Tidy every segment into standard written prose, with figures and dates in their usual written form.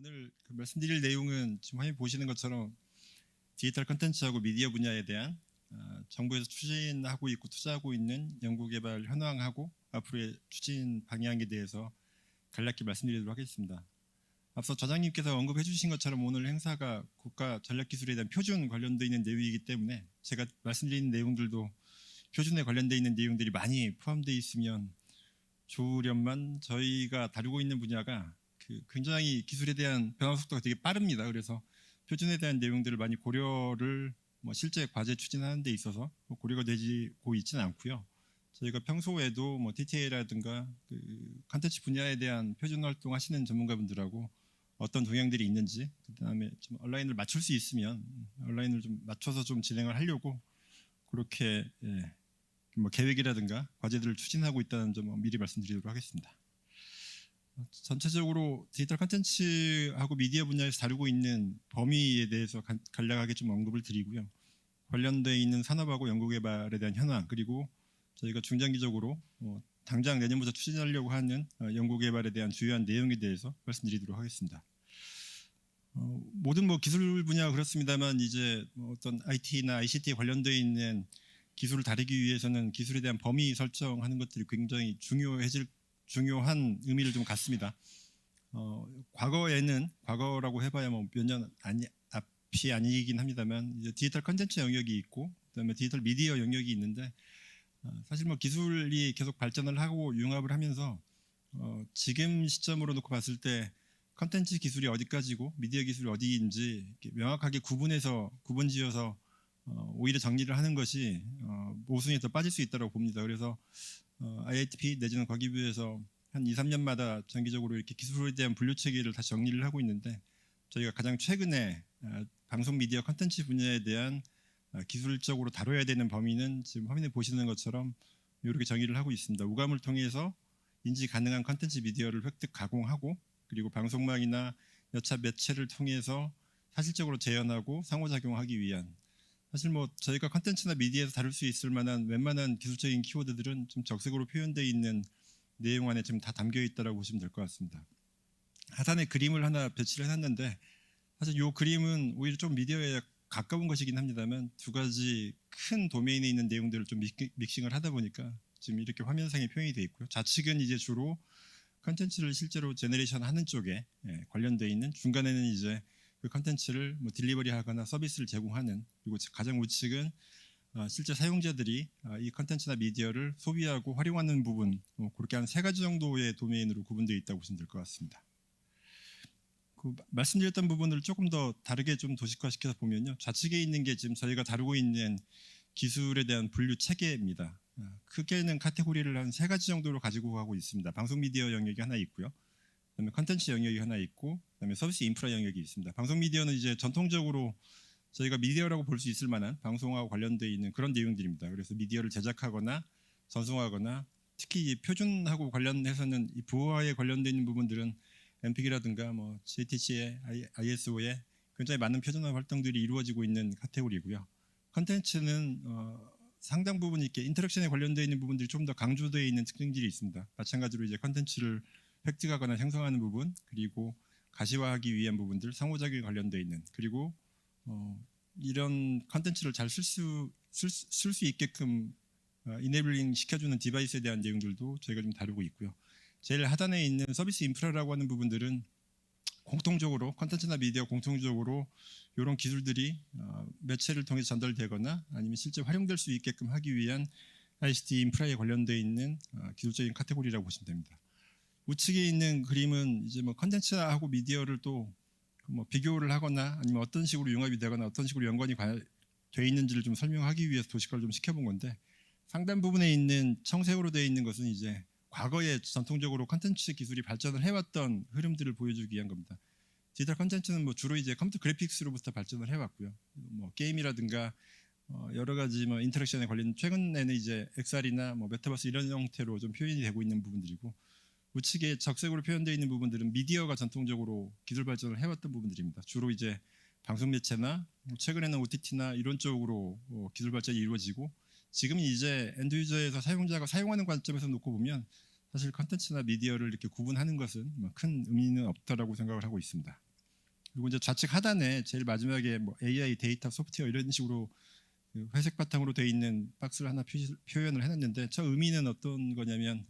오늘 말씀드릴 내용은 지금 화면 보시는 것처럼 디지털 콘텐츠하고 미디어 분야에 대한 정부에서 추진하고 있고 투자하고 있는 연구개발 현황하고 앞으로의 추진 방향에 대해서 간략히 말씀드리도록 하겠습니다. 앞서 저장님께서 언급해 주신 것처럼 오늘 행사가 국가 전략기술에 대한 표준 관련되어 있는 내용이기 때문에 제가 말씀드리는 내용들도 표준에 관련되어 있는 내용들이 많이 포함되어 있으면 좋으련만 저희가 다루고 있는 분야가 굉장히 기술에 대한 변화 속도가 되게 빠릅니다. 그래서 표준에 대한 내용들을 많이 고려를 실제 과제 추진하는 데 있어서 고려가 되고 있지는 않고요. 저희가 평소에도 TTA라든가 컨텐츠 분야에 대한 표준 활동 하시는 전문가분들하고 어떤 동향들이 있는지, 그다음에 좀 온라인을 맞출 수 있으면 온라인을 좀 맞춰서 좀 진행을 하려고 그렇게 계획이라든가 과제들을 추진하고 있다는 점 미리 말씀드리도록 하겠습니다. 전체적으로 디지털 콘텐츠하고 미디어 분야에서 다루고 있는 범위에 대해서 간략하게 좀 언급을 드리고요. 관련되어 있는 산업하고 연구개발에 대한 현황, 그리고 저희가 중장기적으로 당장 내년부터 추진하려고 하는 연구개발에 대한 주요한 내용에 대해서 말씀드리도록 하겠습니다. 모든 기술 분야가 그렇습니다만 이제 어떤 IT나 ICT에 관련되어 있는 기술을 다루기 위해서는 기술에 대한 범위 설정하는 것들이 굉장히 중요한 의미를 좀 갖습니다. 과거라고 해봐야 몇 년 앞이 아니긴 합니다만 이제 디지털 컨텐츠 영역이 있고 그다음에 디지털 미디어 영역이 있는데 사실 기술이 계속 발전을 하고 융합을 하면서 지금 시점으로 놓고 봤을 때 컨텐츠 기술이 어디까지고 미디어 기술이 어디인지 명확하게 구분지어서 오히려 정리를 하는 것이 모순에 더 빠질 수 있다고 봅니다. 그래서 IITP 내지는 거기 비해서 한 2, 3년마다 정기적으로 이렇게 기술에 대한 분류 체계를 다시 정리를 하고 있는데 저희가 가장 최근에 방송 미디어 컨텐츠 분야에 대한 기술적으로 다뤄야 되는 범위는 지금 화면에 보시는 것처럼 이렇게 정의를 하고 있습니다. 오감을 통해서 인지 가능한 컨텐츠 미디어를 획득 가공하고 그리고 방송망이나 여차 매체를 통해서 사실적으로 재현하고 상호작용하기 위한 사실 저희가 컨텐츠나 미디어에서 다룰 수 있을 만한 웬만한 기술적인 키워드들은 좀 적색으로 표현되어 있는 내용 안에 지금 다 담겨 있다고 보시면 될 것 같습니다. 하단에 그림을 하나 배치를 해놨는데 사실 이 그림은 오히려 좀 미디어에 가까운 것이긴 합니다만 두 가지 큰 도메인에 있는 내용들을 좀 믹싱을 하다 보니까 지금 이렇게 화면상에 표현이 되어 있고요. 좌측은 이제 주로 컨텐츠를 실제로 제너레이션 하는 쪽에 관련되어 있는, 중간에는 이제 그 컨텐츠를 딜리버리 하거나 서비스를 제공하는, 그리고 가장 우측은 실제 사용자들이 이 컨텐츠나 미디어를 소비하고 활용하는 부분, 그렇게 한 3가지 정도의 도메인으로 구분되어 있다고 보시면 될 것 같습니다. 말씀드렸던 부분을 조금 더 다르게 좀 도식화시켜서 보면요. 좌측에 있는 게 지금 저희가 다루고 있는 기술에 대한 분류 체계입니다. 크게는 카테고리를 한 3가지 정도로 가지고 가고 있습니다. 방송 미디어 영역이 하나 있고요. 그다음에 컨텐츠 영역이 하나 있고 그다음에 서비스 인프라 영역이 있습니다. 방송 미디어는 이제 전통적으로 저희가 미디어라고 볼 수 있을 만한 방송하고 관련되어 있는 그런 내용들입니다. 그래서 미디어를 제작하거나 전송하거나 특히 표준하고 관련해서는 이 부호화에 관련되어 있는 부분들은 MPEG이라든가 JTC에 ISO에 굉장히 많은 표준화 활동들이 이루어지고 있는 카테고리고요. 컨텐츠는 상당 부분 이렇게 인터랙션에 관련되어 있는 부분들이 좀 더 강조되어 있는 특징들이 있습니다. 마찬가지로 이제 컨텐츠를 획득하거나 형성하는 부분, 그리고 가시화하기 위한 부분들, 상호작용에 관련되어 있는, 그리고 이런 컨텐츠를 잘 쓸 수 있게끔 이네블링 시켜주는 디바이스에 대한 내용들도 저희가 좀 다루고 있고요. 제일 하단에 있는 서비스 인프라라고 하는 부분들은 공통적으로 컨텐츠나 미디어 공통적으로 이런 기술들이 매체를 통해서 전달되거나 아니면 실제 활용될 수 있게끔 하기 위한 ICT 인프라에 관련되어 있는 기술적인 카테고리라고 보시면 됩니다. 우측에 있는 그림은 이제 컨텐츠하고 미디어를 또 비교를 하거나 아니면 어떤 식으로 융합이 되거나 어떤 식으로 연관이 되어 있는지를 좀 설명하기 위해서 도식화를 좀 시켜본 건데 상단 부분에 있는 청색으로 되어 있는 것은 이제 과거에 전통적으로 컨텐츠 기술이 발전을 해왔던 흐름들을 보여주기 위한 겁니다. 디지털 컨텐츠는 주로 이제 컴퓨터 그래픽스로부터 발전을 해왔고요. 게임이라든가 여러 가지 인터랙션에 관련 최근에는 이제 XR이나 메타버스 이런 형태로 좀 표현이 되고 있는 부분들이고 우측에 적색으로 표현되어 있는 부분들은 미디어가 전통적으로 기술 발전을 해왔던 부분들입니다. 주로 이제 방송 매체나 최근에는 OTT나 이런 쪽으로 기술 발전이 이루어지고 지금 이제 엔드 유저에서 사용자가 사용하는 관점에서 놓고 보면 사실 컨텐츠나 미디어를 이렇게 구분하는 것은 큰 의미는 없다라고 생각을 하고 있습니다. 그리고 이제 좌측 하단에 제일 마지막에 뭐 AI 데이터 소프트웨어 이런 식으로 그 회색 바탕으로 되어 있는 박스를 하나 표현을 해놨는데 저 의미는 어떤 거냐면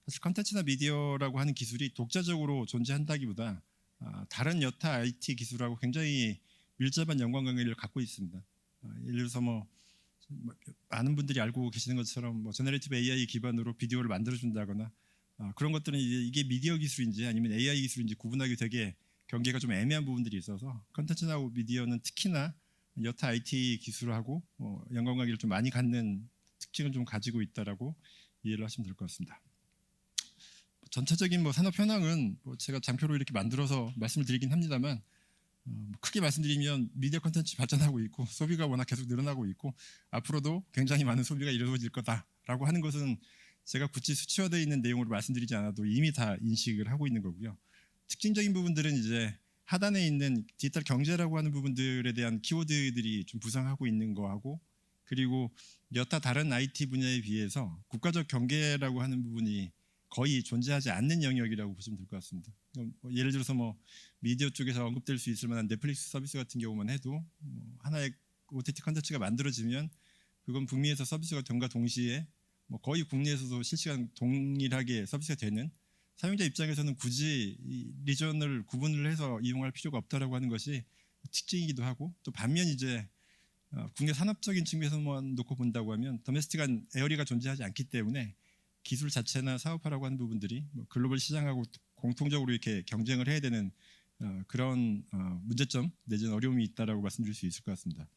사실 컨텐츠나 미디어라고 하는 기술이 독자적으로 존재한다기보다 다른 여타 IT 기술하고 굉장히 밀접한 연관관계를 갖고 있습니다. 예를 들어서 뭐 많은 분들이 알고 계시는 것처럼 뭐 제너레이티브 AI 기반으로 비디오를 만들어준다거나 그런 것들은 이게 미디어 기술인지 아니면 AI 기술인지 구분하기 되게 경계가 좀 애매한 부분들이 있어서 컨텐츠나 미디어는 특히나 여타 IT 기술하고 연관관계를 좀 많이 갖는 특징을 좀 가지고 있다라고 이해를 하시면 될 것 같습니다. 전체적인 뭐 산업 현황은 뭐 제가 장표로 이렇게 만들어서 말씀을 드리긴 합니다만 크게 말씀드리면 미디어 콘텐츠 발전하고 있고 소비가 워낙 계속 늘어나고 있고 앞으로도 굉장히 많은 소비가 이루어질 거다라고 하는 것은 제가 굳이 수치화되어 있는 내용으로 말씀드리지 않아도 이미 다 인식을 하고 있는 거고요. 특징적인 부분들은 이제 하단에 있는 디지털 경제라고 하는 부분들에 대한 키워드들이 좀 부상하고 있는 거하고 그리고 여타 다른 IT 분야에 비해서 국가적 경계라고 하는 부분이 거의 존재하지 않는 영역이라고 보시면 될 것 같습니다. 예를 들어서 뭐 미디어 쪽에서 언급될 수 있을 만한 넷플릭스 서비스 같은 경우만 해도 하나의 OTT 컨텐츠가 만들어지면 그건 북미에서 서비스가 된과 동시에 뭐 거의 국내에서도 실시간 동일하게 서비스가 되는 사용자 입장에서는 굳이 이 리전을 구분을 해서 이용할 필요가 없다라고 하는 것이 특징이기도 하고 또 반면 이제 국내 산업적인 측면에서만 놓고 본다고 하면 도메스틱한 에어리가 존재하지 않기 때문에 기술 자체나 사업화라고 하는 부분들이 뭐 글로벌 시장하고 공통적으로 이렇게 경쟁을 해야 되는 그런 문제점 내지는 어려움이 있다라고 말씀드릴 수 있을 것 같습니다.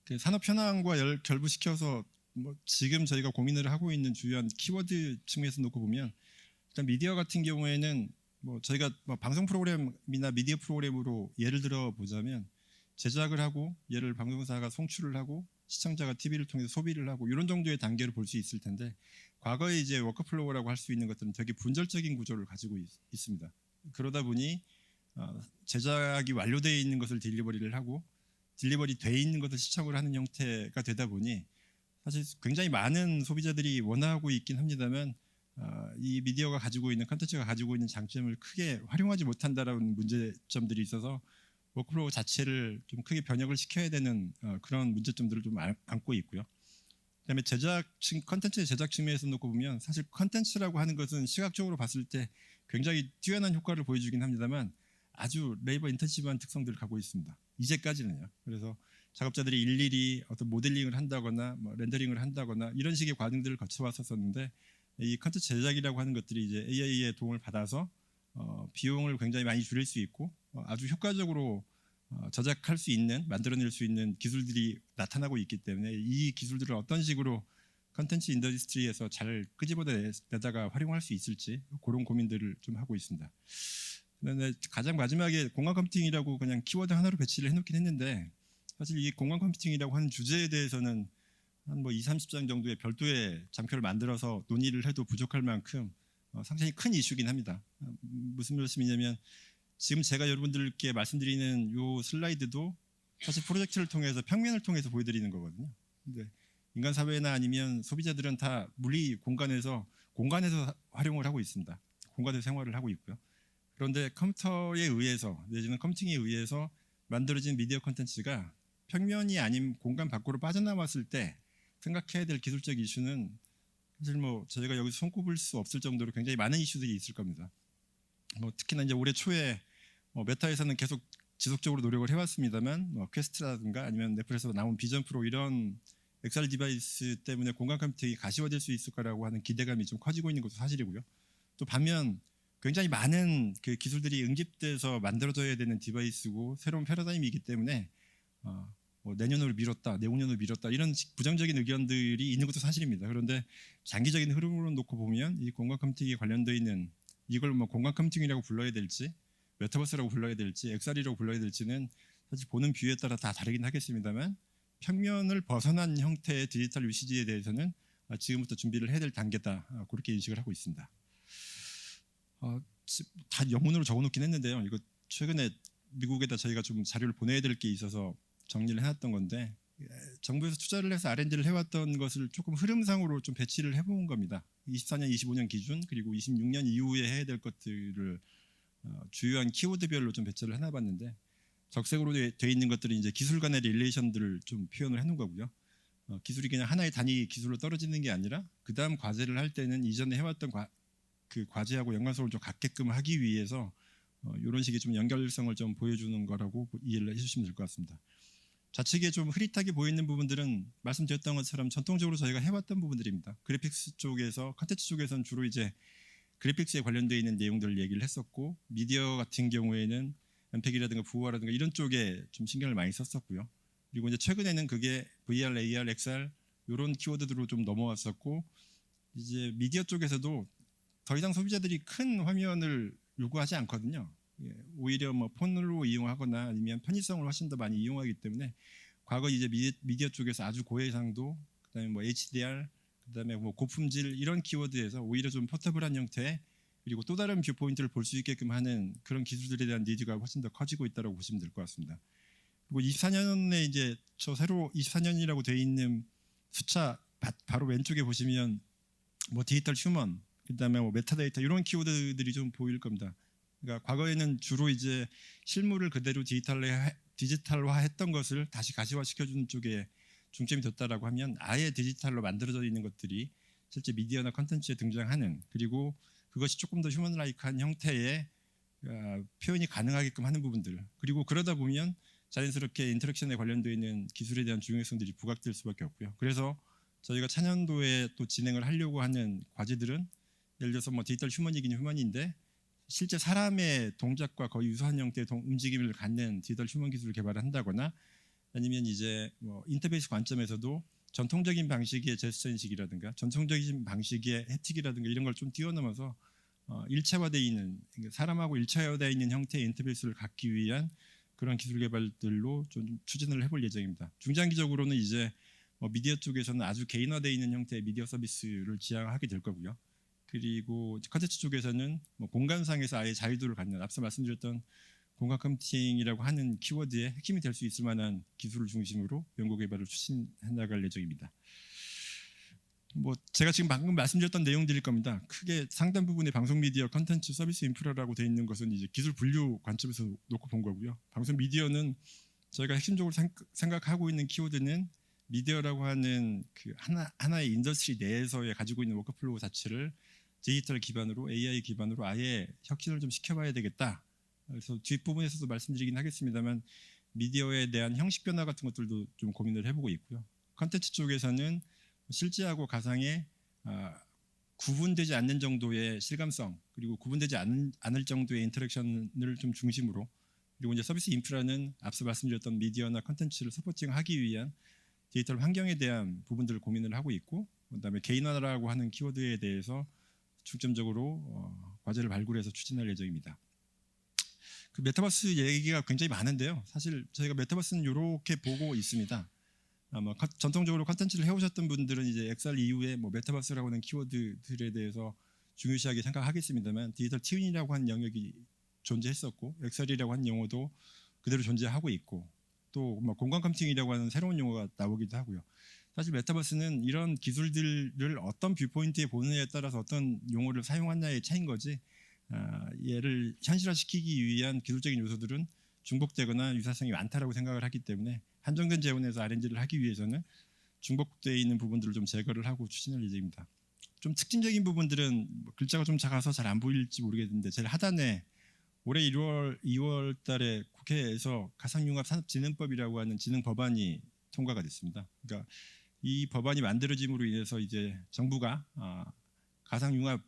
그 산업 현황과 결부시켜서 뭐 지금 저희가 고민을 하고 있는 주요한 키워드 측면에서 놓고 보면 일단 미디어 같은 경우에는 뭐 저희가 뭐 방송 프로그램이나 미디어 프로그램으로 예를 들어 보자면 제작을 하고 얘를 방송사가 송출을 하고 시청자가 TV를 통해서 소비를 하고 이런 정도의 단계로 볼 수 있을 텐데 과거에 이제 워크플로우라고 할 수 있는 것들은 되게 분절적인 구조를 가지고 있습니다. 그러다 보니 제작이 완료되어 있는 것을 딜리버리를 하고 딜리버리 돼 있는 것을 시청을 하는 형태가 되다 보니 사실 굉장히 많은 소비자들이 원하고 있긴 합니다만 이 미디어가 가지고 있는 컨텐츠가 가지고 있는 장점을 크게 활용하지 못한다라는 문제점들이 있어서 워크플로우 자체를 좀 크게 변혁을 시켜야 되는 그런 문제점들을 좀 안고 있고요. 그다음에 컨텐츠의 제작 측면에서 놓고 보면 사실 컨텐츠라고 하는 것은 시각적으로 봤을 때 굉장히 뛰어난 효과를 보여주긴 합니다만 아주 레이버 인텐시브한 특성들을 갖고 있습니다. 이제까지는요. 그래서 작업자들이 일일이 어떤 모델링을 한다거나 뭐 렌더링을 한다거나 이런 식의 과정들을 거쳐왔었는데 이 컨텐츠 제작이라고 하는 것들이 이제 AI의 도움을 받아서 비용을 굉장히 많이 줄일 수 있고 아주 효과적으로 저작할 수 있는 만들어낼 수 있는 기술들이 나타나고 있기 때문에 이 기술들을 어떤 식으로 컨텐츠 인더스트리에서 잘 끄집어내다가 활용할 수 있을지 그런 고민들을 좀 하고 있습니다. 그런데 가장 마지막에 공간 컴퓨팅이라고 그냥 키워드 하나로 배치를 해놓긴 했는데 사실 이 공간 컴퓨팅이라고 하는 주제에 대해서는 한 뭐 20-30장 정도의 별도의 장표를 만들어서 논의를 해도 부족할 만큼 상당히 큰 이슈긴 합니다. 무슨 말씀이냐면 지금 제가 여러분들께 말씀드리는 이 슬라이드도 사실 프로젝트를 통해서 평면을 통해서 보여드리는 거거든요. 근데 인간 사회나 아니면 소비자들은 다 물리 공간에서 활용을 하고 있습니다. 공간에서 생활을 하고 있고요. 그런데 컴퓨터에 의해서 내지는 컴퓨팅에 의해서 만들어진 미디어 콘텐츠가 평면이 아닌 공간 밖으로 빠져나왔을 때 생각해야 될 기술적 이슈는 사실 뭐 저희가 여기서 손꼽을 수 없을 정도로 굉장히 많은 이슈들이 있을 겁니다. 뭐 특히나 이제 올해 초에 메타에서는 계속 지속적으로 노력을 해왔습니다만 퀘스트라든가 아니면 넷플릭스에서 나온 비전 프로 이런 XR 디바이스 때문에 공간 컴퓨팅이 가시화될 수 있을 거라고 하는 기대감이 좀 커지고 있는 것도 사실이고요. 또 반면 굉장히 많은 그 기술들이 응집돼서 만들어져야 되는 디바이스고 새로운 패러다임이기 때문에 내년으로 미뤘다, 내후년으로 미뤘다 이런 부정적인 의견들이 있는 것도 사실입니다. 그런데 장기적인 흐름으로 놓고 보면 이 공간 컴퓨팅에 관련되어 있는 이걸 뭐 공간 컴퓨팅이라고 불러야 될지 메타버스라고 불러야 될지 XR이라고 불러야 될지는 사실 보는 뷰에 따라 다 다르긴 하겠습니다만 평면을 벗어난 형태의 디지털 유시지에 대해서는 지금부터 준비를 해야 될 단계다 그렇게 인식을 하고 있습니다. 다 영문으로 적어놓긴 했는데요. 이거 최근에 미국에다 저희가 좀 자료를 보내야 될 게 있어서 정리를 해놨던 건데 정부에서 투자를 해서 R&D를 해왔던 것을 조금 흐름상으로 좀 배치를 해본 겁니다. 24년, 25년 기준 그리고 26년 이후에 해야 될 것들을 주요한 키워드별로 좀 배치를 해놔봤는데 적색으로 돼 있는 것들은 이제 기술 간의 릴레이션들을 좀 표현을 해놓은 거고요. 기술이 그냥 하나의 단위 기술로 떨어지는 게 아니라 그 다음 과제를 할 때는 이전에 해왔던 그 과제하고 연관성을 좀 갖게끔 하기 위해서 이런 식의 좀 연결성을 좀 보여주는 거라고 이해를 해주시면 될 것 같습니다. 좌측에 좀 흐릿하게 보이는 부분들은 말씀드렸던 것처럼 전통적으로 저희가 해왔던 부분들입니다. 그래픽스 쪽에서 컨텐츠 쪽에서는 주로 이제 그래픽스에 관련되어 있는 내용들을 얘기를 했었고 미디어 같은 경우에는 엠팩이라든가 부호화라든가 이런 쪽에 좀 신경을 많이 썼었고요. 그리고 이제 최근에는 그게 VR, AR, XR 이런 키워드들로 좀 넘어왔었고 이제 미디어 쪽에서도 더 이상 소비자들이 큰 화면을 요구하지 않거든요. 오히려 뭐 폰으로 이용하거나 아니면 편의성을 훨씬 더 많이 이용하기 때문에 과거 이제 미디어 쪽에서 아주 고해상도 그다음에 뭐 HDR 그다음에 뭐 고품질 이런 키워드에서 오히려 좀 포터블한 형태 그리고 또 다른 뷰포인트를 볼 수 있게끔 하는 그런 기술들에 대한 니즈가 훨씬 더 커지고 있다고 보시면 될 것 같습니다. 그리고 24년에 이제 저 새로 24년이라고 되어 있는 숫자 바로 왼쪽에 보시면 뭐 디지털 휴먼 그다음에 뭐 메타데이터 이런 키워드들이 좀 보일 겁니다. 그러니까 과거에는 주로 이제 실물을 그대로 디지털화했던 것을 다시 가시화시켜주는 쪽에 중점이 뒀다라고 하면 아예 디지털로 만들어져 있는 것들이 실제 미디어나 컨텐츠에 등장하는 그리고 그것이 조금 더 휴먼라이크한 형태의 표현이 가능하게끔 하는 부분들 그리고 그러다 보면 자연스럽게 인터랙션에 관련되어 있는 기술에 대한 중요성들이 부각될 수밖에 없고요. 그래서 저희가 차년도에 또 진행을 하려고 하는 과제들은 예를 들어서 뭐 디지털 휴먼이긴 휴먼인데 실제 사람의 동작과 거의 유사한 형태의 움직임을 갖는 디지털 휴먼 기술을 개발한다거나 아니면 이제 뭐 인터페이스 관점에서도 전통적인 방식의 제스처 인식이라든가 전통적인 방식의 햅틱이라든가 이런 걸 좀 뛰어넘어서 일체화되어 있는 사람하고 일체화되어 있는 형태의 인터페이스를 갖기 위한 그런 기술 개발들로 좀 추진을 해볼 예정입니다. 중장기적으로는 이제 미디어 쪽에서는 아주 개인화되어 있는 형태의 미디어 서비스를 지향하게 될 거고요. 그리고 컨텐츠 쪽에서는 뭐 공간상에서 아예 자유도를 갖는 앞서 말씀드렸던 공간 컴퓨팅이라고 하는 키워드의 핵심이 될 수 있을 만한 기술을 중심으로 연구 개발을 추진해 나갈 예정입니다. 뭐 제가 지금 방금 말씀드렸던 내용들일 겁니다. 크게 상당 부분의 방송 미디어 컨텐츠 서비스 인프라라고 되어 있는 것은 이제 기술 분류 관점에서 놓고 본 거고요. 방송 미디어는 저희가 핵심적으로 생각하고 있는 키워드는 미디어라고 하는 그 하나의 인더스트리 내에서의 가지고 있는 워크플로우 자체를 디지털 기반으로 AI 기반으로 아예 혁신을 좀 시켜봐야 되겠다. 그래서 뒷부분에서도 말씀드리긴 하겠습니다만 미디어에 대한 형식 변화 같은 것들도 좀 고민을 해보고 있고요. 컨텐츠 쪽에서는 실제하고 가상의 구분되지 않는 정도의 실감성 그리고 구분되지 않을 정도의 인터랙션을 좀 중심으로 그리고 이제 서비스 인프라는 앞서 말씀드렸던 미디어나 컨텐츠를 서포팅하기 위한 디지털 환경에 대한 부분들을 고민을 하고 있고 그다음에 개인화라고 하는 키워드에 대해서 중점적으로 과제를 발굴해서 추진할 예정입니다. 그 메타버스 얘기가 굉장히 많은데요. 사실 저희가 메타버스는 이렇게 보고 있습니다. 아마 전통적으로 컨텐츠를 해오셨던 분들은 이제 XR 이후에 뭐 메타버스라고 하는 키워드들에 대해서 중요시하게 생각하겠습니다만 디지털 트윈이라고 하는 영역이 존재했었고 XR이라고 하는 용어도 그대로 존재하고 있고 또 뭐 공간 컴퓨팅이라고 하는 새로운 용어가 나오기도 하고요. 사실 메타버스는 이런 기술들을 어떤 뷰포인트에 보느냐에 따라서 어떤 용어를 사용하느냐의 차이인 거지 얘를 현실화시키기 위한 기술적인 요소들은 중복되거나 유사성이 많다라고 생각을 하기 때문에 한정된 재원에서 R&D를 하기 위해서는 중복되어 있는 부분들을 좀 제거를 하고 추진할 예정입니다. 좀 특징적인 부분들은 글자가 좀 작아서 잘 안 보일지 모르겠는데 제일 하단에 올해 2월 달에 국회에서 가상융합산업진흥법이라고 하는 진흥 법안이 통과가 됐습니다. 그러니까 이 법안이 만들어짐으로 인해서 이제 정부가 가상융합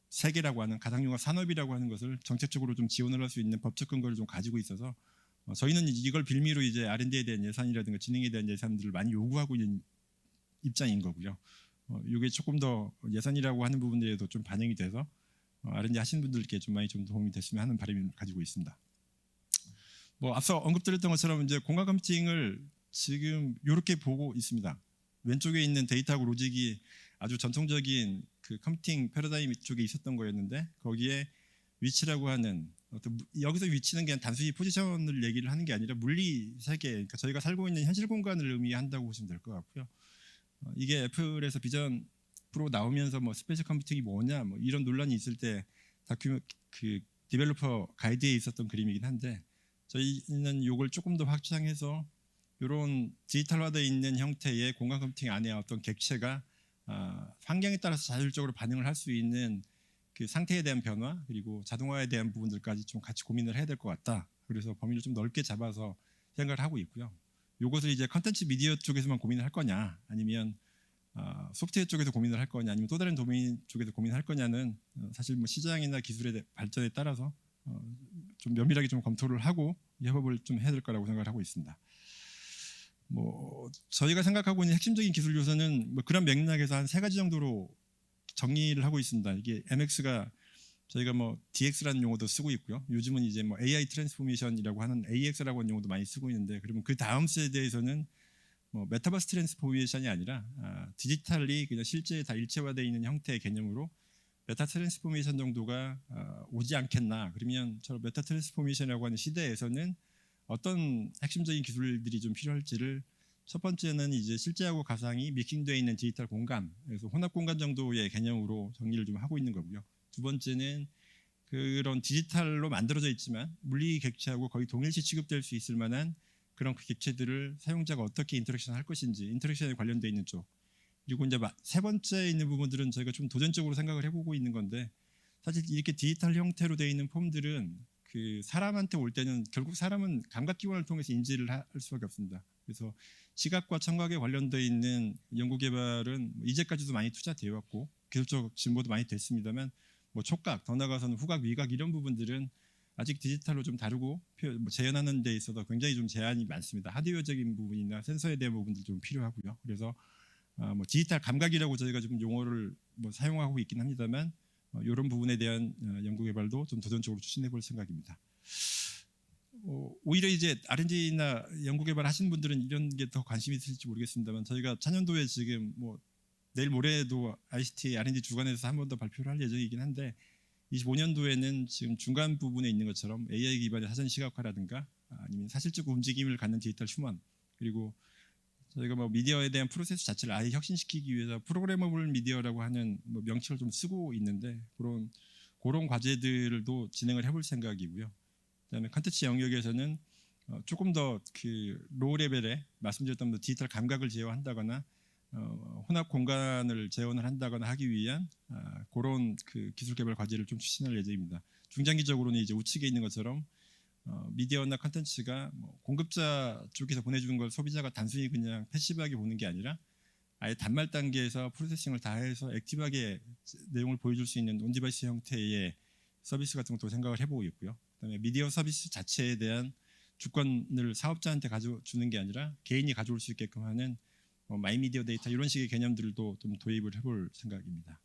세계라고 하는 가상융합 산업이라고 하는 것을 정책적으로 좀 지원을 할 수 있는 법적 근거를 좀 가지고 있어서 저희는 이걸 빌미로 이제 R&D에 대한 예산이라든가 진행에 대한 예산들을 많이 요구하고 있는 입장인 거고요. 이게 조금 더 예산이라고 하는 부분들에도 좀 반영이 돼서 R&D 하시는 분들께 좀 많이 좀 도움이 됐으면 하는 바람을 가지고 있습니다. 뭐 앞서 언급드렸던 것처럼 이제 공간 컴퓨팅을 지금 이렇게 보고 있습니다. 왼쪽에 있는 데이터하고 로직이 아주 전통적인 그 컴퓨팅 패러다임 쪽에 있었던 거였는데 거기에 위치라고 하는 여기서 위치는 그냥 단순히 포지션을 얘기를 하는 게 아니라 물리 세계, 그러니까 저희가 살고 있는 현실 공간을 의미한다고 보시면 될 것 같고요. 이게 애플에서 비전 프로 나오면서 뭐 스페셜 컴퓨팅이 뭐냐 뭐 이런 논란이 있을 때 디벨로퍼 가이드에 있었던 그림이긴 한데 저희는 이걸 조금 더 확장해서 이런 디지털화되어 있는 형태의 공간 컴퓨팅 안에 어떤 객체가 환경에 따라서 자율적으로 반응을 할 수 있는 그 상태에 대한 변화 그리고 자동화에 대한 부분들까지 좀 같이 고민을 해야 될 것 같다. 그래서 범위를 좀 넓게 잡아서 생각을 하고 있고요. 이것을 이제 컨텐츠 미디어 쪽에서만 고민을 할 거냐 아니면 소프트웨어 쪽에서 고민을 할 거냐 아니면 또 다른 도메인 쪽에서 고민을 할 거냐는 사실 뭐 시장이나 기술의 발전에 따라서 좀 면밀하게 좀 검토를 하고 협업을 좀 해야 될 거라고 생각을 하고 있습니다. 뭐 저희가 생각하고 있는 핵심적인 기술 요소는 뭐 그런 맥락에서 한 3가지 정도로 정리를 하고 있습니다. 이게 MX가 저희가 뭐 DX라는 용어도 쓰고 있고요. 요즘은 이제 뭐 AI 트랜스포메이션이라고 하는 AX라고 하는 용어도 많이 쓰고 있는데 그러면 그 다음 세대에서는 뭐 메타버스 트랜스포메이션이 아니라 디지털이 그냥 실제 다 일체화되어 있는 형태의 개념으로 메타 트랜스포메이션 정도가 오지 않겠나. 그러면 저 메타 트랜스포메이션이라고 하는 시대에서는 어떤 핵심적인 기술들이 좀 필요할지를 첫 번째는 이제 실제하고 가상이 믹싱되어 있는 디지털 공간, 그래서 혼합 공간 정도의 개념으로 정리를 좀 하고 있는 거고요. 두 번째는 그런 디지털로 만들어져 있지만 물리 객체하고 거의 동일시 취급될 수 있을 만한 그런 그 객체들을 사용자가 어떻게 인터랙션 할 것인지 인터랙션에 관련되어 있는 쪽. 그리고 이제 세 번째 있는 부분들은 저희가 좀 도전적으로 생각을 해보고 있는 건데 사실 이렇게 디지털 형태로 되어 있는 폼들은 그 사람한테 올 때는 결국 사람은 감각 기관을 통해서 인지를 할 수밖에 없습니다. 그래서 시각과 청각에 관련되어 있는 연구 개발은 이제까지도 많이 투자되어 왔고 기술적 진보도 많이 됐습니다만 뭐 촉각, 더 나아가서는 후각, 미각 이런 부분들은 아직 디지털로 좀 다루고 재현하는 데 있어서 굉장히 좀 제한이 많습니다. 하드웨어적인 부분이나 센서에 대한 부분도 좀 필요하고요. 그래서 뭐 디지털 감각이라고 저희가 좀 용어를 뭐 사용하고 있긴 합니다만 이런 부분에 대한 연구 개발도 좀 도전적으로 추진해 볼 생각입니다. 오히려 이제 R&D나 연구 개발 하시는 분들은 이런 게 더 관심이 있을지 모르겠습니다만 저희가 차년도에 지금 뭐 내일 모레도 ICT R&D 주관에서 한 번 더 발표를 할 예정이긴 한데 25년도에는 지금 중간 부분에 있는 것처럼 AI 기반의 사전 시각화라든가 아니면 사실적 움직임을 갖는 디지털 휴먼 그리고 저희가 뭐 미디어에 대한 프로세스 자체를 아예 혁신시키기 위해서 프로그래머블 미디어라고 하는 뭐 명칭을 좀 쓰고 있는데 그런 과제들도 진행을 해볼 생각이고요. 그다음에 컨텐츠 영역에서는 조금 더 그 로우 레벨에 말씀드렸던 디지털 감각을 제어한다거나 혼합 공간을 재현을 한다거나 하기 위한 그런 그 기술 개발 과제를 좀 추진할 예정입니다. 중장기적으로는 이제 우측에 있는 것처럼 미디어나 컨텐츠가 뭐 공급자 쪽에서 보내주는 걸 소비자가 단순히 그냥 패시브하게 보는 게 아니라 아예 단말 단계에서 프로세싱을 다 해서 액티브하게 내용을 보여줄 수 있는 온디바이스 형태의 서비스 같은 것도 생각을 해보고 있고요. 그다음에 미디어 서비스 자체에 대한 주권을 사업자한테 가져주는 게 아니라 개인이 가져올 수 있게끔 하는 마이미디어 데이터 이런 식의 개념들도 좀 도입을 해볼 생각입니다.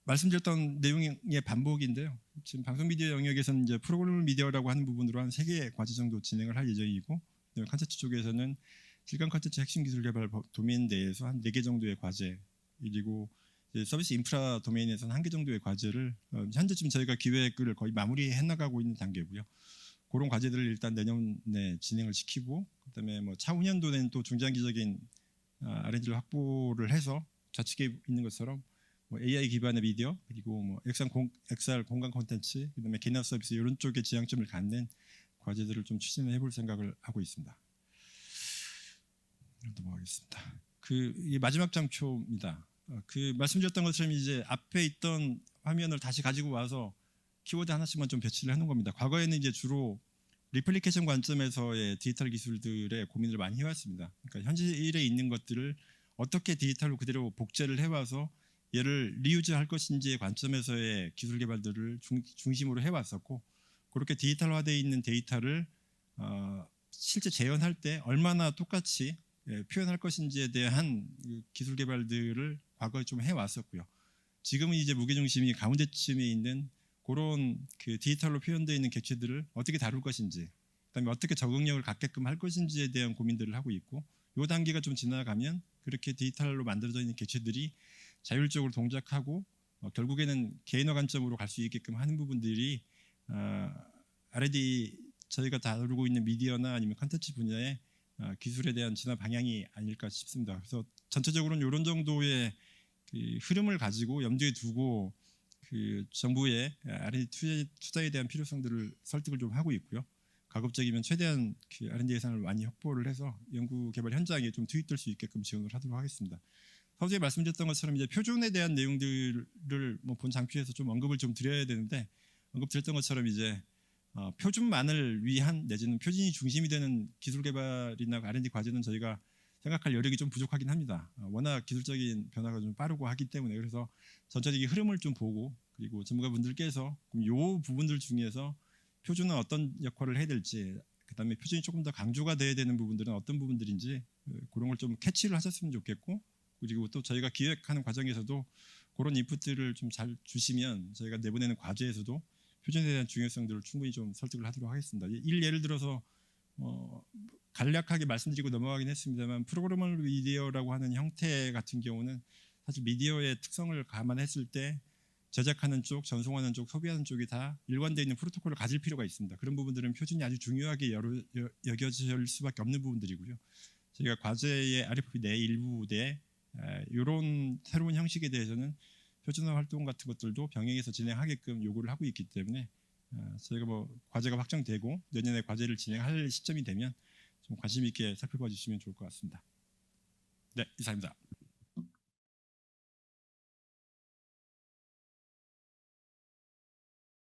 말씀드렸던 내용의 반복인데요. 지금 방송 미디어 영역에서는 이제 프로그래머 미디어라고 하는 부분으로 한 3개의 과제 정도 진행을 할 예정이고 컨텐츠 쪽에서는 실감 컨텐츠 핵심 기술 개발 도메인 내에서 한 4개 정도의 과제 그리고 서비스 인프라 도메인에서는 1개 정도의 과제를 현재쯤 저희가 기획을 거의 마무리해 나가고 있는 단계고요. 그런 과제들을 일단 내년에 진행을 시키고 그다음에 뭐 차후년도에는 또 중장기적인 R&D를 확보를 해서 좌측에 있는 것처럼 뭐 AI 기반의 미디어 그리고 뭐 XR 공간 콘텐츠 그다음에 개인 서비스 이런 쪽에 지향점을 갖는 과제들을 좀 추진해 볼 생각을 하고 있습니다. 넘어가겠습니다. 이 마지막 장표입니다. 그 말씀드렸던 것처럼 이제 앞에 있던 화면을 다시 가지고 와서 키워드 하나씩만 좀 배치를 해놓은 겁니다. 과거에는 이제 주로 리플리케이션 관점에서의 디지털 기술들의 고민을 많이 해왔습니다. 그러니까 현실에 있는 것들을 어떻게 디지털로 그대로 복제를 해와서 얘를 리유즈할 것인지의 관점에서의 기술 개발들을 중심으로 해왔었고 그렇게 디지털화되어 있는 데이터를 실제 재현할 때 얼마나 똑같이 표현할 것인지에 대한 기술 개발들을 과거에 좀 해왔었고요. 지금은 이제 무게중심이 가운데쯤에 있는 그런 그 디지털로 표현되어 있는 객체들을 어떻게 다룰 것인지 그다음에 어떻게 적응력을 갖게끔 할 것인지에 대한 고민들을 하고 있고 이 단계가 좀 지나가면 그렇게 디지털로 만들어져 있는 객체들이 자율적으로 동작하고 결국에는 개인화 관점으로 갈 수 있게끔 하는 부분들이 R&D 저희가 다루고 있는 미디어나 아니면 컨텐츠 분야의 기술에 대한 진화 방향이 아닐까 싶습니다. 그래서 전체적으로는 이런 정도의 그 흐름을 가지고 염두에 두고 그 정부의 R&D 투자에 대한 필요성들을 설득을 좀 하고 있고요. 가급적이면 최대한 그 R&D 예산을 많이 확보를 해서 연구 개발 현장에 좀 투입될 수 있게끔 지원을 하도록 하겠습니다. 서두에 말씀드렸던 것처럼 이제 표준에 대한 내용들을 뭐 본 장표에서 좀 언급을 좀 드려야 되는데 언급드렸던 것처럼 이제 표준만을 위한 내지는 표준이 중심이 되는 기술 개발이나 R&D 과제는 저희가 생각할 여력이 좀 부족하긴 합니다. 워낙 기술적인 변화가 좀 빠르고 하기 때문에 그래서 전체적인 흐름을 좀 보고 그리고 전문가분들께서 이 부분들 중에서 표준은 어떤 역할을 해야 될지 그다음에 표준이 조금 더 강조가 돼야 되는 부분들은 어떤 부분들인지 그런 걸 좀 캐치를 하셨으면 좋겠고 그리고 또 저희가 기획하는 과정에서도 그런 인풋들을 좀 잘 주시면 저희가 내보내는 과제에서도 표준에 대한 중요성들을 충분히 좀 설득을 하도록 하겠습니다. 예를 들어서 간략하게 말씀드리고 넘어가긴 했습니다만 프로그래머블 미디어라고 하는 형태 같은 경우는 사실 미디어의 특성을 감안했을 때 제작하는 쪽, 전송하는 쪽, 소비하는 쪽이 다 일관되어 있는 프로토콜을 가질 필요가 있습니다. 그런 부분들은 표준이 아주 중요하게 여겨질 수밖에 없는 부분들이고요. 저희가 과제의 RFP 내 일부에 이런 새로운 형식에 대해서는 표준화 활동 같은 것들도 병행해서 진행하게끔 요구를 하고 있기 때문에 저희가 뭐 과제가 확정되고 내년에 과제를 진행할 시점이 되면 좀 관심 있게 살펴봐 주시면 좋을 것 같습니다. 네, 이상입니다.